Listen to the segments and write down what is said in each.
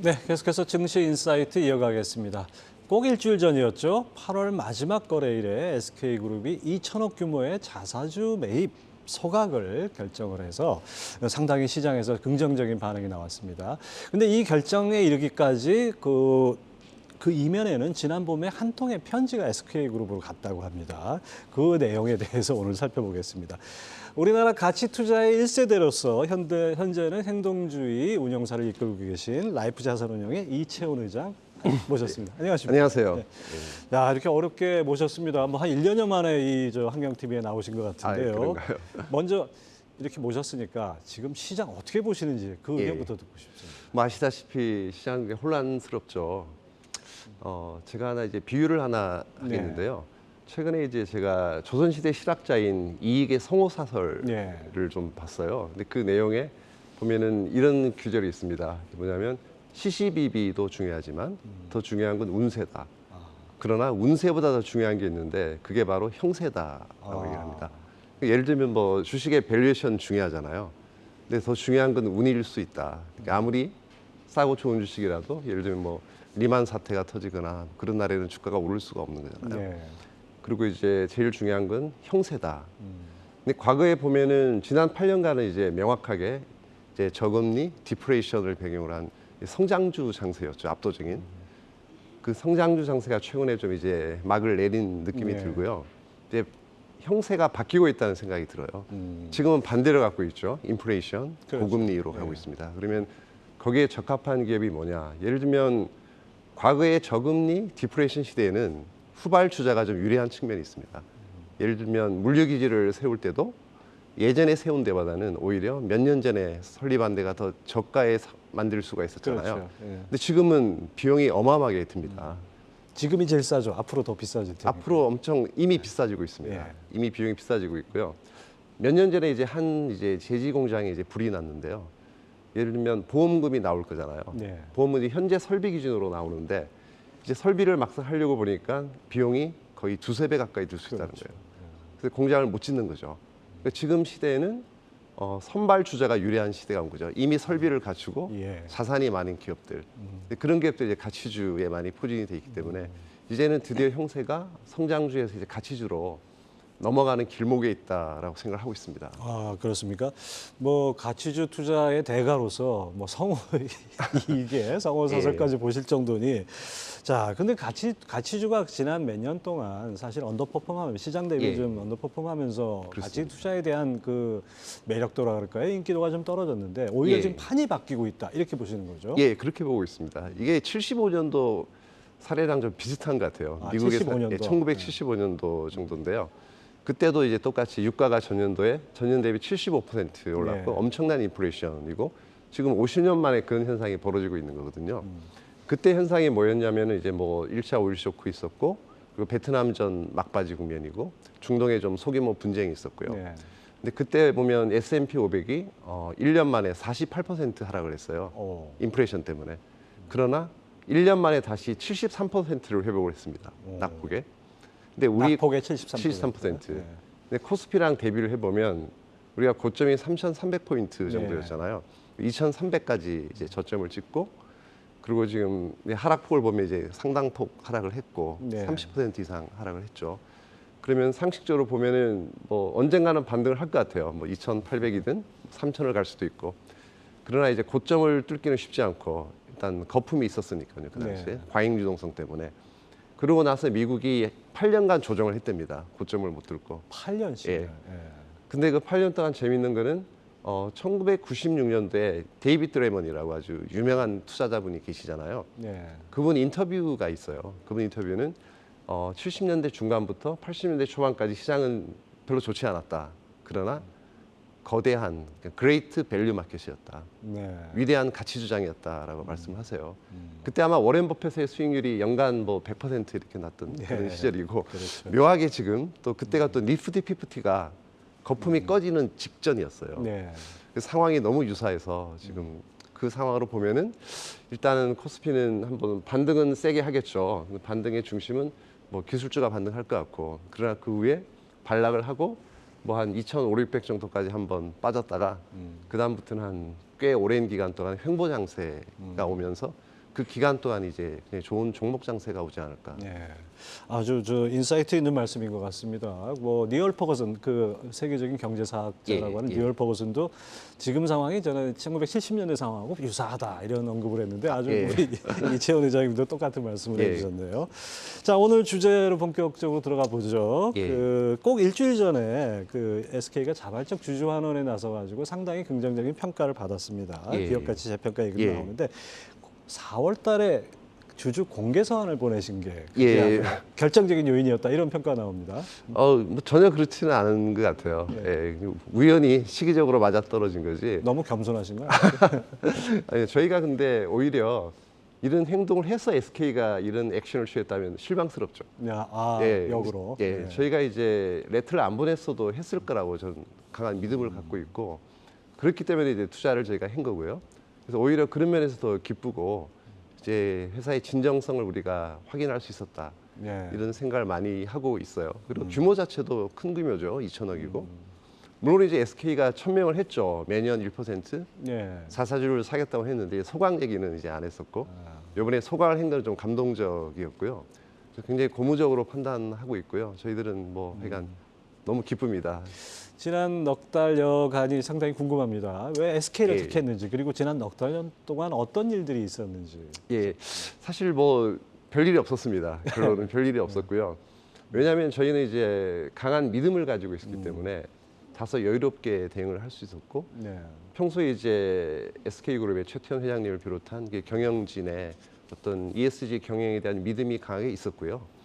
네, 계속해서 증시 인사이트 이어가겠습니다. 꼭 일주일 전이었죠. 8월 마지막 거래일에 SK그룹이 2천억 규모의 자사주 매입 소각을 결정을 해서 상당히 시장에서 긍정적인 반응이 나왔습니다. 근데 이 결정에 이르기까지 그 이면에는 지난 봄에 한 통의 편지가 SK그룹으로 갔다고 합니다. 그 내용에 대해서 오늘 살펴보겠습니다. 우리나라 가치 투자의 1세대로서 현재는 행동주의 운영사를 이끌고 계신 라이프 자산운용의 이채훈 의장 모셨습니다. 안녕하십니까? 안녕하세요. 네. 야, 이렇게 어렵게 모셨습니다. 뭐 한 1년여 만에 이 환경TV에 나오신 것 같은데요. 그런가요? 먼저 이렇게 모셨으니까 지금 시장 어떻게 보시는지 그 예. 의견부터 듣고 싶습니다. 뭐 아시다시피 시장이 혼란스럽죠. 제가 하나 이제 비유를 하나 하겠는데요. 최근에 이제 제가 조선시대 실학자인 이익의 성호사설을 좀 봤어요. 근데 그 내용에 보면은 이런 규절이 있습니다. 뭐냐면 시시비비도 중요하지만 더 중요한 건 운세다. 그러나 운세보다 더 중요한 게 있는데 그게 바로 형세다라고 얘기를 합니다. 예를 들면 뭐 주식의 밸류에이션 중요하잖아요. 근데 더 중요한 건 운일 수 있다. 그러니까 아무리 싸고 좋은 주식이라도 예를 들면 뭐 리만 사태가 터지거나 그런 날에는 주가가 오를 수가 없는 거잖아요. 그리고 이제 제일 중요한 건 형세다. 근데 과거에 보면은 지난 8년간은 이제 명확하게 이제 저금리 디프레이션을 배경으로 한 성장주 장세였죠. 압도적인. 그 성장주 장세가 최근에 좀 이제 막을 내린 느낌이 들고요. 이제 형세가 바뀌고 있다는 생각이 들어요. 지금은 반대로 갖고 있죠. 인플레이션, 고금리로 가고 있습니다. 그러면 거기에 적합한 기업이 뭐냐? 예를 들면 과거의 저금리 디프레이션 시대에는 후발주자가 좀 유리한 측면이 있습니다. 예를 들면 물류기지를 세울 때도 예전에 세운 데보다는 오히려 몇 년 전에 설립한 데가 더 저가에 만들 수가 있었잖아요. 그렇죠. 근데 지금은 비용이 어마어마하게 듭니다. 지금이 제일 싸죠. 앞으로 더 비싸질 테니까. 앞으로 엄청 이미 비싸지고 있습니다. 이미 비용이 비싸지고 있고요. 몇 년 전에 이제 이제 제지 공장에 이제 불이 났는데요. 예를 들면 보험금이 나올 거잖아요. 보험은 현재 설비 기준으로 나오는데 이제 설비를 막상 하려고 보니까 비용이 거의 두세 배 가까이 들 수 있다는 거예요. 그래서 공장을 못 짓는 거죠. 그러니까 지금 시대에는 선발 주자가 유리한 시대가 온 거죠. 이미 설비를 갖추고 자산이 많은 기업들. 그런 기업들이 이제 가치주에 많이 포진이 돼 있기 때문에 이제는 드디어 형세가 성장주에서 이제 가치주로 넘어가는 길목에 있다라고 생각을 하고 있습니다. 아, 그렇습니까? 뭐 가치주 투자의 대가로서 뭐 이게 성호사설까지 보실 정도니 자, 근데 가치주가 지난 몇 년 동안 사실 언더퍼폼하면서 시장 대비 좀 언더퍼폼하면서 가치 투자에 대한 그 매력도라 그럴까요? 인기도가 좀 떨어졌는데 오히려 지금 판이 바뀌고 있다 이렇게 보시는 거죠? 예, 그렇게 보고 있습니다. 이게 75년도 사례랑 좀 비슷한 것 같아요. 미국의 1975년도 정도인데요. 그때도 이제 똑같이 유가가 전년 대비 75% 올랐고 엄청난 인플레이션이고 지금 50년 만에 그런 현상이 벌어지고 있는 거거든요. 그때 현상이 뭐였냐면은 이제 뭐 1차 오일 쇼크 있었고 그리고 베트남전 막바지 국면이고 중동에 좀 소규모 분쟁이 있었고요. 근데 그때 보면 S&P 500이 1년 만에 48% 하락을 했어요. 인플레이션 때문에. 그러나 1년 만에 다시 73%를 회복을 했습니다. 낙폭에. 근데 우리 낙폭의 73%. 근데 코스피랑 대비를 해보면 우리가 고점이 3,300포인트 정도였잖아요. 2,300까지 이제 저점을 찍고 그리고 지금 하락폭을 보면 이제 상당폭 하락을 했고 30% 이상 하락을 했죠. 그러면 상식적으로 보면은 뭐 언젠가는 반등을 할 것 같아요. 뭐 2,800이든 3,000을 갈 수도 있고. 그러나 이제 고점을 뚫기는 쉽지 않고 일단 거품이 있었으니까요. 그 당시에 과잉 유동성 때문에. 그러고 나서 미국이 8년간 조정을 했답니다. 고점을 못 뚫고. 8년씩. 근데 그 8년 동안 재밌는 거는 1996년도에 데이비드 레먼이라고 아주 유명한 투자자분이 계시잖아요. 그분 인터뷰가 있어요. 그분 인터뷰는 70년대 중반부터 80년대 초반까지 시장은 별로 좋지 않았다. 그러나 거대한 그레이트 밸류 마켓이었다. 위대한 가치 주장이었다라고 말씀하세요. 그때 아마 워렌 버핏의 수익률이 연간 뭐 100% 이렇게 났던 그런 시절이고 묘하게 지금 또 그때가 또 니프티 피프티가 거품이 꺼지는 직전이었어요. 그 상황이 너무 유사해서 지금 그 상황으로 보면은 일단은 코스피는 한번 반등은 세게 하겠죠. 반등의 중심은 뭐 기술주가 반등할 것 같고 그러나 그 후에 반락을 하고 뭐 한 2,500 정도까지 한번 빠졌다가 그 다음부터는 한 꽤 오랜 기간 동안 횡보 장세가 오면서 그 기간 동안 이제 그냥 좋은 종목 장세가 오지 않을까. 네. 아주 인사이트 있는 말씀인 것 같습니다. 뭐 니얼 퍼거슨 그 세계적인 경제사학자라고 하는 니얼 퍼거슨도 지금 상황이 저는 1970년대 상황하고 유사하다 이런 언급을 했는데 아주 우리 이채원 회장님도 똑같은 말씀을 해주셨네요. 자, 오늘 주제로 본격적으로 들어가 보죠. 꼭 일주일 전에 그 SK가 자발적 주주 환원에 나서가지고 상당히 긍정적인 평가를 받았습니다. 기업 가치 재평가 얘기가 나오는데 4월 달에 주주 공개 서한을 보내신 게 결정적인 요인이었다 이런 평가 나옵니다. 뭐 전혀 그렇지는 않은 것 같아요. 우연히 시기적으로 맞아떨어진 거지. 너무 겸손하신 거 아니에요? 아니, 저희가 근데 오히려 이런 행동을 해서 SK가 이런 액션을 취했다면 실망스럽죠. 역으로. 저희가 이제 레터를 안 보냈어도 했을 거라고 저는 강한 믿음을 갖고 있고 그렇기 때문에 이제 투자를 저희가 한 거고요. 그래서 오히려 그런 면에서 더 기쁘고 이제 회사의 진정성을 우리가 확인할 수 있었다. 이런 생각을 많이 하고 있어요. 그리고 규모 자체도 큰 규모죠. 2천억이고. 물론 이제 SK가 1,000명을 했죠. 매년 1%. 자사주를 사겠다고 했는데 소강 얘기는 이제 안 했었고 이번에 소강을 한 건 좀 감동적이었고요. 굉장히 고무적으로 판단하고 있고요. 저희들은 뭐 하여간 너무 기쁩니다. 지난 넉 달여간이 상당히 궁금합니다. 왜 SK를 택했는지 그리고 지난 넉 달 동안 어떤 일들이 있었는지. 사실 뭐 별일이 없었습니다. 결론은 별일이 없었고요. 왜냐하면 저희는 이제 강한 믿음을 가지고 있었기 때문에 다소 여유롭게 대응을 할 수 있었고 평소에 이제 SK그룹의 최태원 회장님을 비롯한 경영진의 어떤 ESG 경영에 대한 믿음이 강하게 있었고요.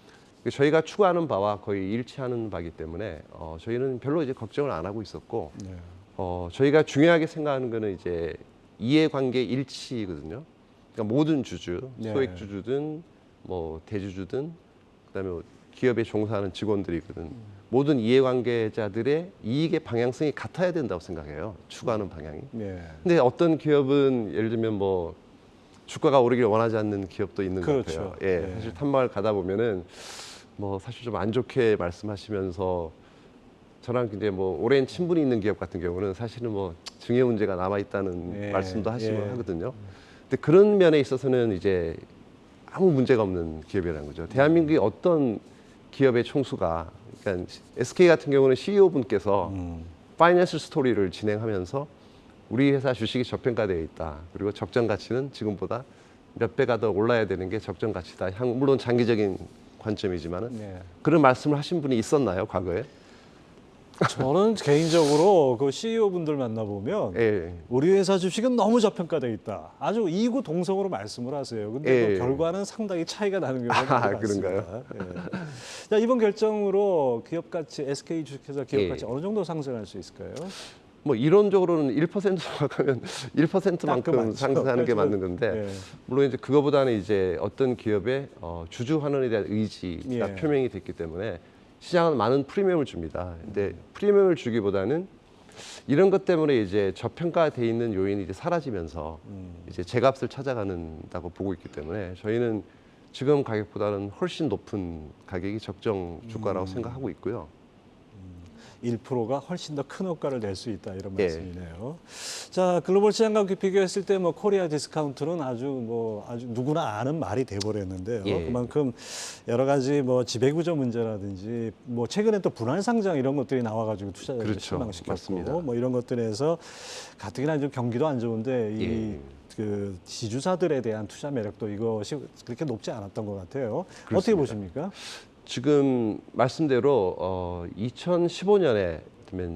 저희가 추구하는 바와 거의 일치하는 바이기 때문에 저희는 별로 이제 걱정을 안 하고 있었고 저희가 중요하게 생각하는 거는 이제 이해관계 일치거든요. 그러니까 모든 주주, 소액 주주든 뭐 대주주든 그다음에 기업에 종사하는 직원들이거든. 모든 이해관계자들의 이익의 방향성이 같아야 된다고 생각해요. 추구하는 방향이. 근데 어떤 기업은 예를 들면 뭐 주가가 오르길 원하지 않는 기업도 있는 것 같아요. 사실 탐방을 가다 보면은 뭐 사실 좀 안 좋게 말씀하시면서 저랑 이제 뭐 오랜 친분이 있는 기업 같은 경우는 사실은 뭐 증여 문제가 남아 있다는 말씀도 하시고 하거든요. 근데 그런 면에 있어서는 이제 아무 문제가 없는 기업이라는 거죠. 대한민국의 어떤 기업의 총수가 그러니까 SK 같은 경우는 CEO 분께서 파이낸셜 스토리를 진행하면서 우리 회사 주식이 저평가되어 있다. 그리고 적정 가치는 지금보다 몇 배가 더 올라야 되는 게 적정 가치다. 물론 장기적인 관점이지만은 그런 말씀을 하신 분이 있었나요, 과거에? 저는 개인적으로 그 CEO 분들 만나보면 우리 회사 주식은 너무 저평가돼 있다. 아주 이구동성으로 말씀을 하세요. 근데 그 결과는 상당히 차이가 나는 경우가 많습니다. 그런가요? 자, 이번 결정으로 기업 가치, SK 주식회사 기업 가치 어느 정도 상승할 수 있을까요? 뭐 이론적으로는 1%만 가면 1%만큼 상승하는 게 맞는 건데 물론 이제 그거보다는 이제 어떤 기업의 주주 환원에 대한 의지가 표명이 됐기 때문에 시장은 많은 프리미엄을 줍니다. 근데 프리미엄을 주기보다는 이런 것 때문에 이제 저평가돼 있는 요인이 이제 사라지면서 이제 제값을 찾아가는다고 보고 있기 때문에 저희는 지금 가격보다는 훨씬 높은 가격이 적정 주가라고 생각하고 있고요. 1%가 훨씬 더 큰 효과를 낼 수 있다 이런 말씀이네요. 자, 글로벌 시장과 비교했을 때 뭐 코리아 디스카운트는 아주 누구나 아는 말이 돼 버렸는데요. 그만큼 여러 가지 뭐 지배구조 문제라든지 뭐 최근에 또 분할 상장 이런 것들이 나와 가지고 투자자들을 실망시켰고 뭐 이런 것들에서 가뜩이나 좀 경기도 안 좋은데 그 지주사들에 대한 투자 매력도 이것이 그렇게 높지 않았던 것 같아요. 그렇습니다. 어떻게 보십니까? 지금 말씀대로 2015년에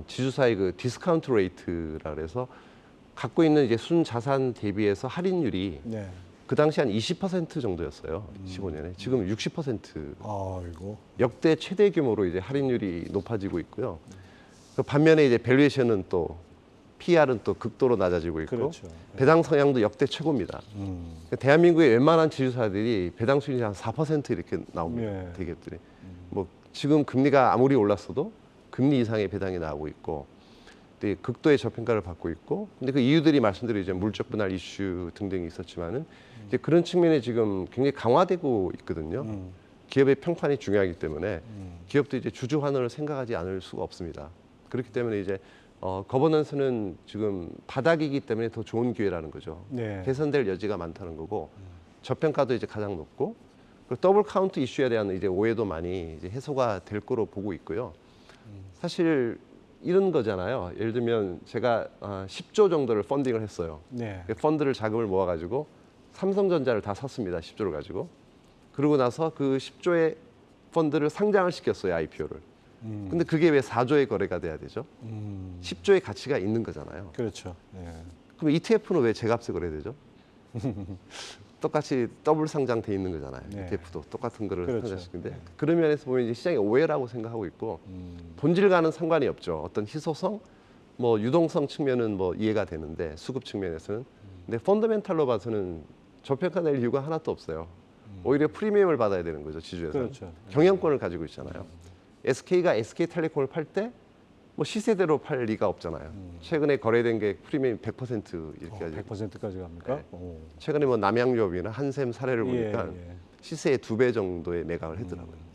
지주사의 그 디스카운트 레이트라 그래서 갖고 있는 이제 순 자산 대비해서 할인율이 그 당시 한 20% 정도였어요. 15년에 지금 60%. 아이고. 역대 최대 규모로 이제 할인율이 높아지고 있고요. 그 반면에 이제 밸류에이션은 또 PR은 또 극도로 낮아지고 있고 배당 성향도 역대 최고입니다. 대한민국의 웬만한 지주사들이 배당 수익이 한 4% 이렇게 나옵니다. 대기업들이. 뭐 지금 금리가 아무리 올랐어도 금리 이상의 배당이 나오고 있고 극도의 저평가를 받고 있고 근데 그 이유들이 말씀드린 이제 물적 분할 이슈 등등이 있었지만은 이제 그런 측면에 지금 굉장히 강화되고 있거든요. 기업의 평판이 중요하기 때문에 기업도 이제 주주 환원을 생각하지 않을 수가 없습니다. 그렇기 때문에 이제 거버넌스는 지금 바닥이기 때문에 더 좋은 기회라는 거죠. 네. 개선될 여지가 많다는 거고 저평가도 이제 가장 높고 그리고 더블 카운트 이슈에 대한 이제 오해도 많이 이제 해소가 될 거로 보고 있고요. 사실 이런 거잖아요. 예를 들면 제가 10조 정도를 펀딩을 했어요. 네. 그 펀드를 자금을 모아가지고 삼성전자를 다 샀습니다. 10조를 가지고. 그러고 나서 그 10조의 펀드를 상장을 시켰어요. IPO를. 근데 그게 왜 4조의 거래가 돼야 되죠? 10조의 가치가 있는 거잖아요. 그렇죠. 네. 그럼 ETF는 왜 제값에 거래되죠? 똑같이 더블 상장돼 있는 거잖아요. 네. ETF도 똑같은 거를 그렇죠. 상장시키는데 그런 면에서 보면 이제 시장의 오해라고 생각하고 있고 본질과는 상관이 없죠. 어떤 희소성, 뭐 유동성 측면은 뭐 이해가 되는데 수급 측면에서는 근데 펀더멘탈로 봐서는 저평가될 이유가 하나도 없어요. 오히려 프리미엄을 받아야 되는 거죠. 지주에서 그렇죠. 경영권을 가지고 있잖아요. SK가 SK텔레콤을 팔 때 뭐 시세대로 팔 리가 없잖아요. 최근에 거래된 게 프리미엄 100% 이렇게 가지고 100%까지 갑니까? 네. 오. 최근에 뭐 남양유업이나 한샘 사례를 보니까 예. 시세의 2배 정도의 매각을 했더라고요.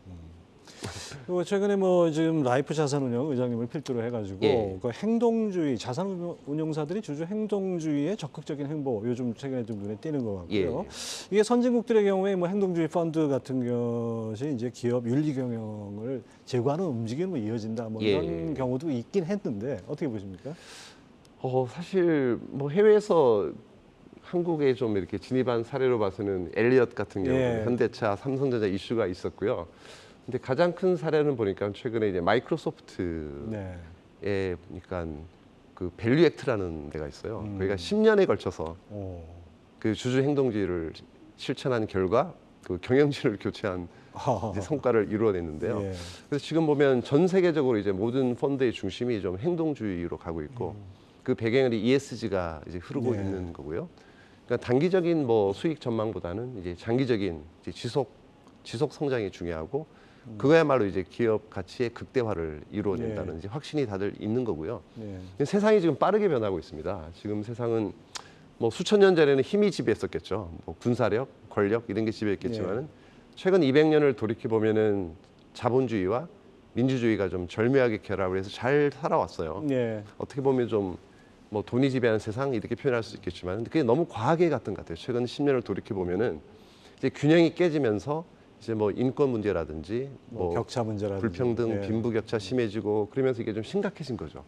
그리고 최근에 뭐 지금 라이프 자산운용 의장님을 필두로 해가지고 예. 그 행동주의 자산운용사들이 주주 행동주의의 적극적인 행보 요즘 최근에 좀 눈에 띄는 것 같고요. 예. 이게 선진국들의 경우에 뭐 행동주의 펀드 같은 것이 이제 기업 윤리 경영을 제고하는 움직임으로 이어진다 뭐 이런 예. 경우도 있긴 했는데 어떻게 보십니까? 사실 뭐 해외에서 한국에 좀 이렇게 진입한 사례로 봐서는 엘리엇 같은 경우, 예. 현대차, 삼성전자 이슈가 있었고요. 근데 가장 큰 사례는 보니까 최근에 이제 마이크로소프트에 네. 보니까 그 밸류 액트라는 데가 있어요. 거기가 10년에 걸쳐서 오. 그 주주 행동주의를 실천한 결과 그 경영진을 교체한 이제 성과를 이루어냈는데요. 예. 그래서 지금 보면 전 세계적으로 이제 모든 펀드의 중심이 좀 행동주의로 가고 있고 그 배경에 ESG가 이제 흐르고 예. 있는 거고요. 그러니까 단기적인 뭐 수익 전망보다는 이제 장기적인 이제 지속 성장이 중요하고 그거야말로 이제 기업 가치의 극대화를 이루어낸다는 예. 이제 확신이 다들 있는 거고요. 예. 세상이 지금 빠르게 변하고 있습니다. 지금 세상은 뭐 수천 년 전에는 힘이 지배했었겠죠. 뭐 군사력, 권력 이런 게 지배했겠지만은 최근 200년을 돌이켜 보면은 자본주의와 민주주의가 좀 절묘하게 결합을 해서 잘 살아왔어요. 예. 어떻게 보면 좀 뭐 돈이 지배하는 세상 이렇게 표현할 수 있겠지만 근데 그게 너무 과하게 갔던 것 같아요. 최근 10년을 돌이켜 보면은 이제 균형이 깨지면서 이제 뭐 인권 문제라든지 뭐 격차 문제라든지 불평등, 예. 빈부격차 심해지고 그러면서 이게 좀 심각해진 거죠.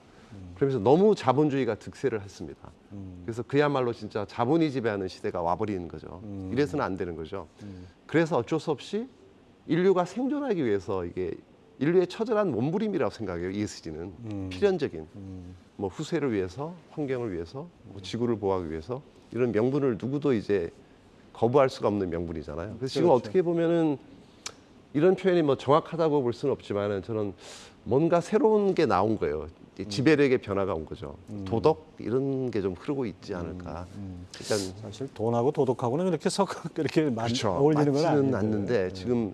그러면서 너무 자본주의가 득세를 했습니다. 그래서 그야말로 진짜 자본이 지배하는 시대가 와버리는 거죠. 이래서는 안 되는 거죠. 그래서 어쩔 수 없이 인류가 생존하기 위해서 이게 인류의 처절한 몸부림이라고 생각해요. ESG는 필연적인 뭐 후세를 위해서, 환경을 위해서, 뭐 지구를 보호하기 위해서 이런 명분을 누구도 이제 거부할 수가 없는 명분이잖아요. 그래서 지금 그렇죠. 어떻게 보면은 이런 표현이 뭐 정확하다고 볼 수는 없지만은 저는 뭔가 새로운 게 나온 거예요. 지배력의 변화가 온 거죠. 도덕 이런 게 좀 흐르고 있지 않을까. 그러니까 사실 돈하고 도덕하고는 이렇게 그렇게 그렇죠. 어울리는 건 맞지는 아닌데. 않는데 지금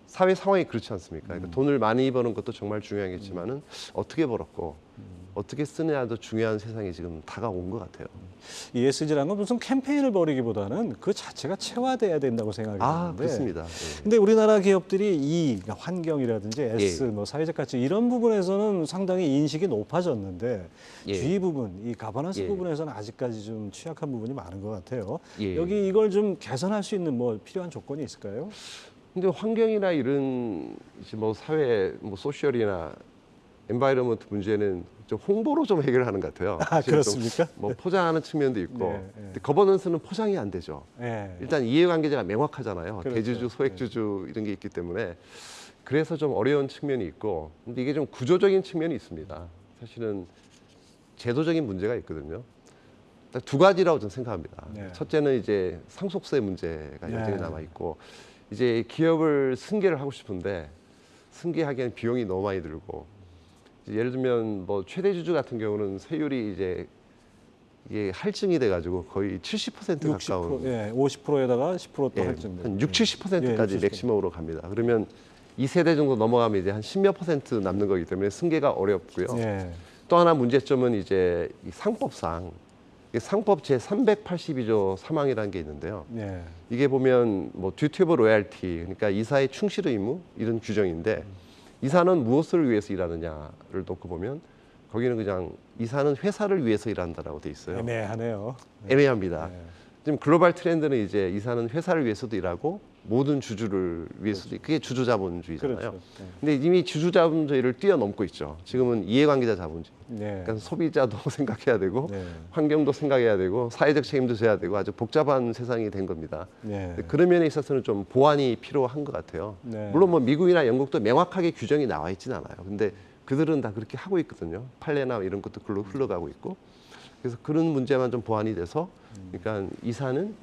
사회 상황이 그렇지 않습니까? 그러니까 돈을 많이 버는 것도 정말 중요하겠지만은 어떻게 벌었고 어떻게 쓰느냐도 중요한 세상이 지금 다가온 것 같아요. ESG라는 건 무슨 캠페인을 벌이기보다는 그 자체가 체화돼야 된다고 생각이 드는데. 그렇습니다. 네. 근데 우리나라 기업들이 그러니까 환경이라든지 S, 예. 뭐 사회적 가치 이런 부분에서는 상당히 인식이 높아졌는데 예. 주의 부분, 이 가버넌스 예. 부분에서는 아직까지 좀 취약한 부분이 많은 것 같아요. 예. 여기 이걸 좀 개선할 수 있는 뭐 필요한 조건이 있을까요? 근데 환경이나 이런 이제 뭐 사회, 뭐 소셜이나 엔바이러먼트 문제는 좀 홍보로 좀 해결하는 것 같아요. 아, 사실은 좀 그렇습니까? 뭐 포장하는 측면도 있고, 네, 네. 근데 거버넌스는 포장이 안 되죠. 네. 일단 이해관계자가 명확하잖아요. 그렇죠. 대주주, 소액주주 이런 게 있기 때문에 그래서 좀 어려운 측면이 있고, 근데 이게 좀 구조적인 측면이 있습니다. 사실은 제도적인 문제가 있거든요. 딱 두 가지라고 저는 생각합니다. 네. 첫째는 이제 상속세 문제가 네. 여전히 남아 있고, 이제 기업을 승계를 하고 싶은데 승계하기에는 비용이 너무 많이 들고, 이제 예를 들면 뭐 최대 주주 같은 경우는 세율이 이제 이게 할증이 돼가지고 거의 70% 60%, 가까운, 예, 50%에다가 10%또 예, 할증돼. 한 6, 70%까지 예, 60%. 맥시멈으로 갑니다. 그러면 2세대 정도 넘어가면 이제 한 10몇 % 남는 거기 때문에 승계가 어렵고요. 예. 또 하나 문제점은 이제 이 상법상 이게 상법 제 382조 3항이라는 게 있는데요. 예. 이게 보면 뭐 듀티 오브 로얄티, 그러니까 이사의 충실 의무 이런 규정인데 이사는 무엇을 위해서 일하느냐를 놓고 보면 거기는 그냥 이사는 회사를 위해서 일한다라고 돼 있어요. 애매하네요. 애매합니다. 네. 지금 글로벌 트렌드는 이제 이사는 회사를 위해서도 일하고 모든 주주를 위해서도 그게 주주자본주의잖아요. 그렇죠. 네. 근데 이미 주주자본주의를 뛰어넘고 있죠. 지금은 이해관계자 자본주의. 네. 그러니까 소비자도 생각해야 되고 네. 환경도 생각해야 되고 사회적 책임도 져야 되고 아주 복잡한 세상이 된 겁니다. 네. 그런 면에 있어서는 좀 보완이 필요한 것 같아요. 네. 물론 뭐 미국이나 영국도 명확하게 규정이 나와 있지는 않아요. 근데 그들은 다 그렇게 하고 있거든요. 판례나 이런 것도 글로 흘러가고 있고. 그래서 그런 문제만 좀 보완이 돼서 그러니까 이사는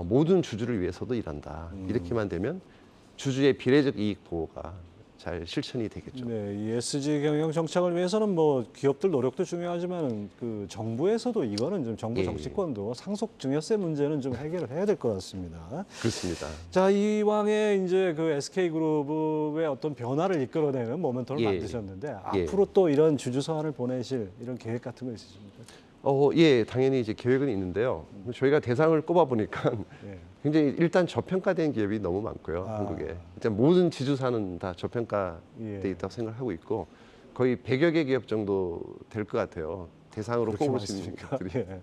모든 주주를 위해서도 일한다. 이렇게만 되면 주주의 비례적 이익 보호가 잘 실천이 되겠죠. 네, ESG 경영 정착을 위해서는 뭐 기업들 노력도 중요하지만 그 정부에서도 이거는 좀 정부 예. 정치권도 상속 증여세 문제는 좀 해결을 해야 될 것 같습니다. 그렇습니다. 자, 이왕에 이제 그 SK그룹의 어떤 변화를 이끌어내는 모멘텀을 예. 만드셨는데 예. 앞으로 또 이런 주주 서한을 보내실 이런 계획 같은 거 있으십니까? 예, 당연히 이제 계획은 있는데요. 저희가 대상을 꼽아 보니까 예. 굉장히 일단 저평가된 기업이 너무 많고요. 아. 한국에. 일단 모든 지주사는 다 저평가돼 예. 있다고 생각하고 있고 거의 100여 개 기업 정도 될 것 같아요. 대상으로 그렇게 꼽을 수 있는 많습니까? 기업들이. 예.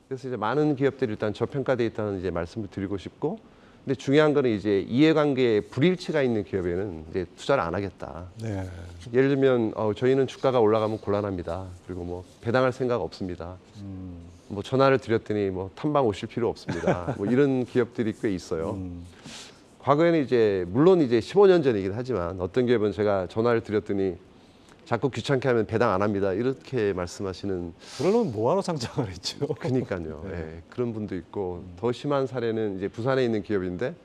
그래서 이제 많은 기업들이 일단 저평가돼 있다는 이제 말씀을 드리고 싶고, 근데 중요한 거는 이제 이해관계에 불일치가 있는 기업에는 이제 투자를 안 하겠다. 네. 예를 들면 저희는 주가가 올라가면 곤란합니다. 그리고 뭐 배당할 생각 없습니다. 뭐 전화를 드렸더니 뭐 탐방 오실 필요 없습니다. 뭐 이런 기업들이 꽤 있어요. 과거에는 이제 물론 이제 15년 전이긴 하지만 어떤 기업은 제가 전화를 드렸더니 자꾸 귀찮게 하면 배당 안 합니다. 이렇게 말씀하시는 그러려면 뭐하러 상장을 했죠? 그러니까요. 예, 그런 분도 있고 더 심한 사례는 이제 부산에 있는 기업인데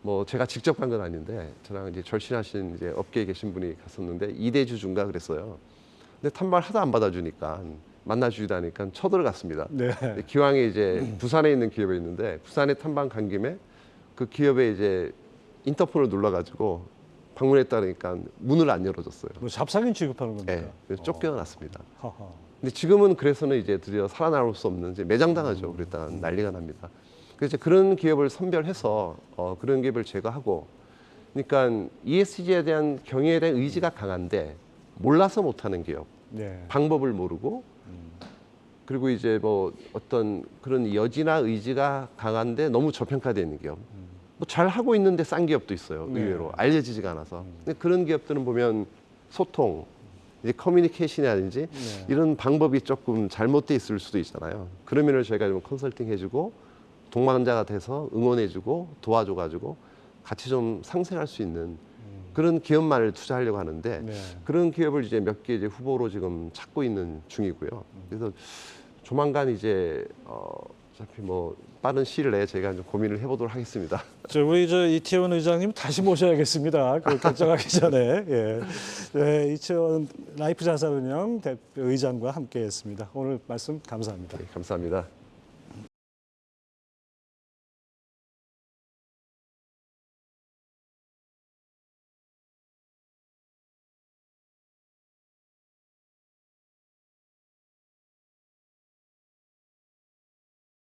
뭐 제가 직접 간 건 아닌데 저랑 이제 절친하신 이제 업계에 계신 분이 갔었는데 이대주주인가 그랬어요. 근데 탐발 하도 안 받아주니까 만나주지도 않으니까 쳐들어갔습니다. 네. 기왕에 이제 부산에 있는 기업에 있는데 부산에 탐방 간 김에 그 기업에 이제 인터폰을 눌러가지고 방문했다 그러니까 문을 안 열어줬어요. 뭐 잡상인 취급하는 겁니까? 예, 그래서 쫓겨났습니다. 하하. 근데 지금은 그래서는 이제 드디어 살아남을 수 없는 이제 매장당하죠. 그랬다가 난리가 납니다. 그래서 이제 그런 기업을 선별해서 그런 기업을 제거하고, 그러니까 ESG에 대한 경영에 대한 의지가 강한데 몰라서 못하는 기업, 네. 방법을 모르고, 그리고 이제 뭐 어떤 그런 여지나 의지가 강한데 너무 저평가되어 있는 기업. 뭐 잘 하고 있는데 싼 기업도 있어요. 네. 의외로 알려지지가 않아서. 근데 그런 기업들은 보면 소통, 이제 커뮤니케이션이라든지 네. 이런 방법이 조금 잘못돼 있을 수도 있잖아요. 그런 면을 저희가 좀 컨설팅 해주고 동반자가 돼서 응원해주고 도와줘가지고 같이 좀 상생할 수 있는 그런 기업만을 투자하려고 하는데 네. 그런 기업을 이제 몇 개 이제 후보로 지금 찾고 있는 중이고요. 그래서 조만간 이제 어차피 뭐 빠른 시일 내에 저희가 좀 고민을 해보도록 하겠습니다. 우리 이태원 의장님 다시 모셔야겠습니다. 그 결정하기 전에. 예. 네, 이태원 라이프자산운영 대표 의장과 함께했습니다. 오늘 말씀 감사합니다. 네, 감사합니다.